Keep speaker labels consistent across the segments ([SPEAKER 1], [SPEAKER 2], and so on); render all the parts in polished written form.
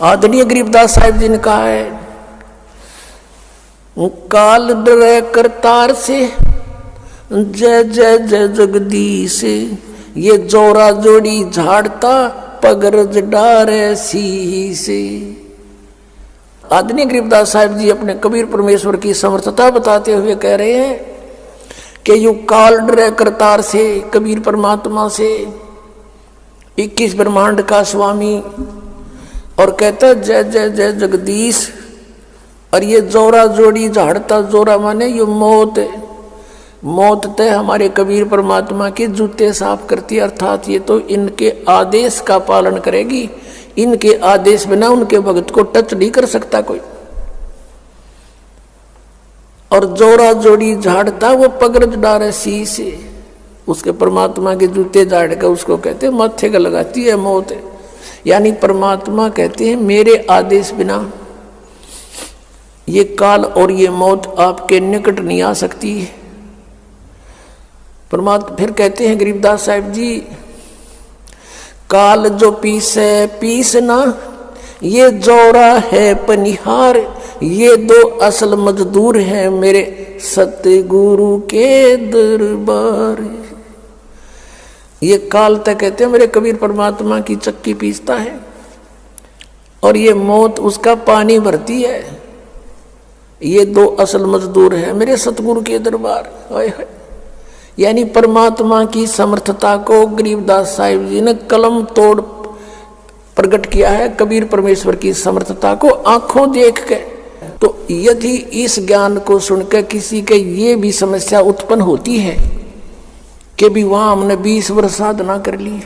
[SPEAKER 1] आदरणीय गरीबदास साहिब जी ने कहा है, काल डरे करतार से जय जय जय जगदीश, ये जोरा जोड़ी झाड़ता पगरज डारे सी से। आदरणीय गरीबदास साहिब जी अपने कबीर परमेश्वर की समर्थता बताते हुए कह रहे हैं कि यू काल डरे करतार से, कबीर परमात्मा से 21 ब्रह्मांड का स्वामी, और कहता जय जय जय जगदीश। और ये जोरा जोड़ी झाड़ता, जोरा माने ये मौत, मौत तय हमारे कबीर परमात्मा के जूते साफ करती है, अर्थात ये तो इनके आदेश का पालन करेगी, इनके आदेश बिना उनके भक्त को टच नहीं कर सकता कोई। और जोरा जोड़ी झाड़ता वो पगरज डारे सी से, उसके परमात्मा के जूते झाड़ कर उसको कहते माथे का लगाती है मौत। यानी परमात्मा कहते हैं मेरे आदेश बिना ये काल और ये मौत आपके निकट नहीं आ सकती है। परमात्मा फिर कहते हैं गरीबदास साहिब जी, काल जो पीसे पीसना, ये जोरा है पनिहार, ये दो असल मजदूर हैं मेरे सतगुरु के दरबार। ये काल तक कहते हैं मेरे कबीर परमात्मा की चक्की पीसता है, और ये मौत उसका पानी भरती है, ये दो असल मजदूर हैं मेरे सतगुरु के दरबार। यानी परमात्मा की समर्थता को गरीबदास साहिब जी ने कलम तोड़ प्रकट किया है, कबीर परमेश्वर की समर्थता को आंखों देख के। तो यदि इस ज्ञान को सुनकर किसी के ये भी समस्या उत्पन्न होती है कि भी वहां हमने 20 वर्ष साधना कर ली,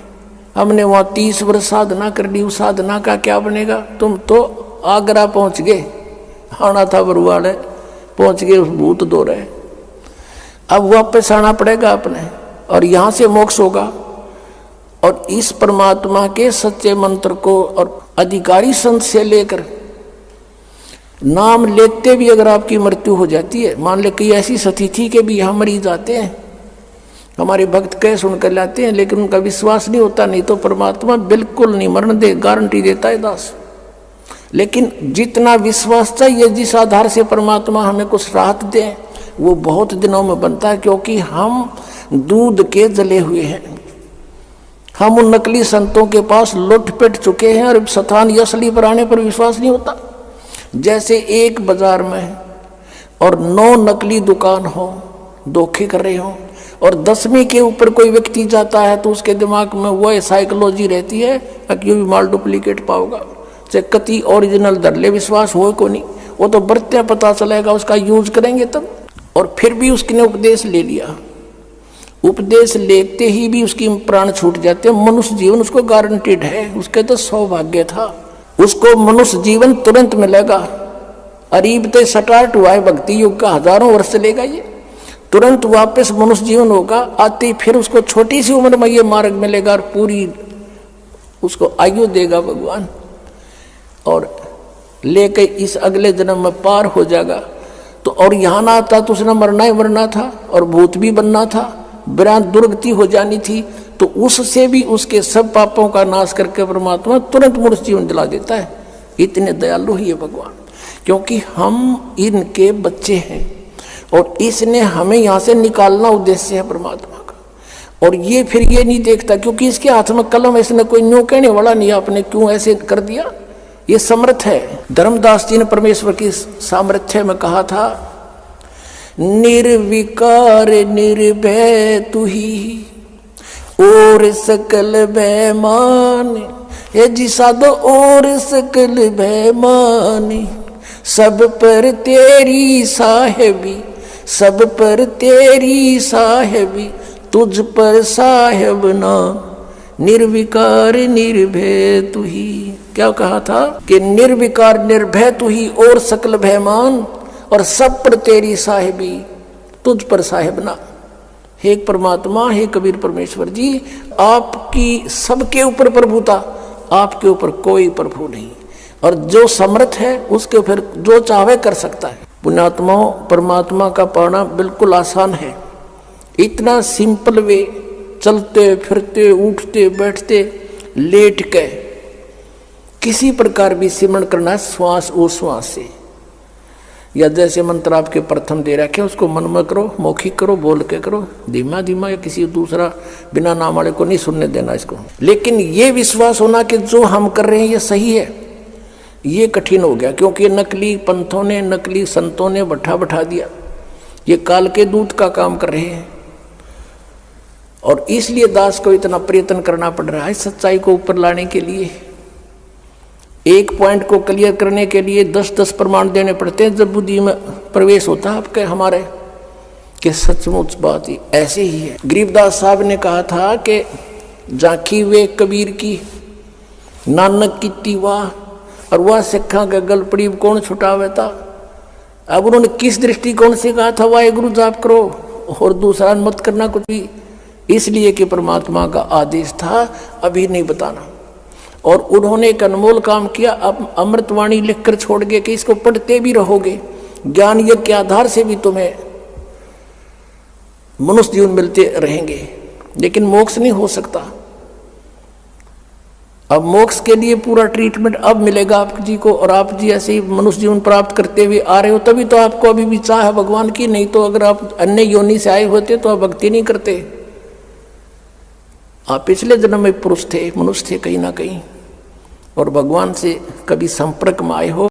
[SPEAKER 1] हमने वहां 30 वर्ष साधना कर ली, उस साधना का क्या बनेगा? तुम तो आगरा पहुंच गए, आना था बरुआड़े, पहुंच गए उस भूत दो रहे, अब वापस आना पड़ेगा अपने, और यहां से मोक्ष होगा। और इस परमात्मा के सच्चे मंत्र को और अधिकारी संत से लेकर नाम लेते भी अगर आपकी मृत्यु हो जाती है, मान ले कि ऐसी स्थिति के भी यहाँ मरीज जाते हैं, हमारे भक्त कह सुनकर लाते हैं, लेकिन उनका विश्वास नहीं होता, नहीं तो परमात्मा बिल्कुल नहीं मरण दे, गारंटी देता है दास। लेकिन जितना विश्वास चाहिए, जिस आधार से परमात्मा हमें कुछ राहत दे, वो बहुत दिनों में बनता है, क्योंकि हम दूध के जले हुए हैं। हम उन नकली संतों के पास लुट पिट चुके हैं, और सतान असली पर आने पर विश्वास नहीं होता। जैसे एक बाजार में और 9 नकली दुकान हो, धोखे कर रहे हो, और 10वीं के ऊपर कोई व्यक्ति जाता है तो उसके दिमाग में वह साइकोलॉजी रहती है कि भी माल डुप्लीकेट पाओगा, चाहे कति ओरिजिनल दरले विश्वास हो को नहीं, वो तो बरते पता चलेगा, उसका यूज करेंगे तब। और फिर भी उसने उपदेश ले लिया, उपदेश लेते ही भी उसकी प्राण छूट जाते हैं। मनुष्य जीवन उसको गारंटेड है, उसके तो सौभाग्य था, उसको मनुष्य जीवन तुरंत मिलेगा। अरीब ते स्टार्ट हुआ है भक्ति युग का, हजारों वर्ष चलेगा, ये तुरंत वापस मनुष्य जीवन होगा। आते फिर उसको छोटी सी उम्र में ये मार्ग मिलेगा, और पूरी उसको आयु देगा भगवान, और लेके इस अगले जन्म में पार हो जाएगा। तो और यहाँ ना आता तो उसने मरना ही मरना था, और भूत भी बनना था, बिना दुर्गति हो जानी थी। तो उससे भी उसके सब पापों का नाश करके परमात्मा तुरंत मनुष्य जीवन दिला देता है। इतने दयालु ही है भगवान, क्योंकि हम इनके बच्चे हैं, और इसने हमें यहाँ से निकालना उद्देश्य है परमात्मा का। और ये फिर ये नहीं देखता, क्योंकि इसके हाथ में कलम, इसने कोई न्यू कहने वाला नहीं, आपने क्यों ऐसे कर दिया, ये समर्थ है। धर्मदास जी ने परमेश्वर की सामर्थ्य में कहा था, निर्विकार निर्भय तू ही और सकल बेमान, ये जी साधो और सकल बेमान, सब पर तेरी साहेबी, सब पर तेरी साहेबी, तुझ पर साहेब ना, निर्विकार निर्भय तू ही। क्या कहा था कि निर्विकार निर्भय तू ही और सकल भयमान, और सब पर तेरी साहेबी, तुझ पर साहेब ना। हे परमात्मा, हे कबीर परमेश्वर जी, आपकी सबके ऊपर प्रभुता, आपके ऊपर कोई प्रभु नहीं, और जो समर्थ है उसके फिर जो चाहे कर सकता है। पुण्यात्माओं, परमात्मा का पाना बिल्कुल आसान है, इतना सिंपल वे, चलते फिरते उठते बैठते लेट के किसी प्रकार भी सिमरण करना है श्वास उश्वास से, या जैसे मंत्र आपके प्रथम दे रखे उसको मन में करो, मौखिक करो, बोल के करो, धीमा धीमा, या किसी दूसरा बिना नाम वाले को नहीं सुनने देना इसको। लेकिन ये विश्वास होना कि जो हम कर रहे हैं ये सही है, ये कठिन हो गया, क्योंकि नकली पंथों ने, नकली संतों ने बैठा दिया, ये काल के दूत का काम कर रहे हैं। और इसलिए दास को इतना प्रयत्न करना पड़ रहा है सच्चाई को ऊपर लाने के लिए। एक पॉइंट को क्लियर करने के लिए 10-10 प्रमाण देने पड़ते हैं, जब बुद्धि में प्रवेश होता है आपके हमारे कि सचमुच बात ही ऐसे ही है। गरीबदास साहब ने कहा था कि झांकी वे कबीर की, नानक की तीवा, और वह सिक्खा का गल पड़ी कौन छुटावे था। अब उन्होंने किस दृष्टिकोण से कहा था वाहेगुरु जाप करो और दूसरा मत करना कुछ भी, इसलिए कि परमात्मा का आदेश था अभी नहीं बताना। और उन्होंने एक अनमोल काम किया, अब अमृतवाणी लिखकर छोड़ गए कि इसको पढ़ते भी रहोगे, ज्ञान यज्ञ के आधार से भी तुम्हें मनुष्य जीवन मिलते रहेंगे, लेकिन मोक्ष नहीं हो सकता। अब मोक्ष के लिए पूरा ट्रीटमेंट अब मिलेगा आप जी को, और आप जी ऐसे ही मनुष्य जीवन प्राप्त करते हुए आ रहे हो, तभी तो आपको अभी भी चाह है भगवान की। नहीं तो अगर आप अन्य योनि से आए होते तो आप भक्ति नहीं करते। आप पिछले जन्म में पुरुष थे, मनुष्य थे कहीं ना कहीं, और भगवान से कभी संपर्क में आए हो।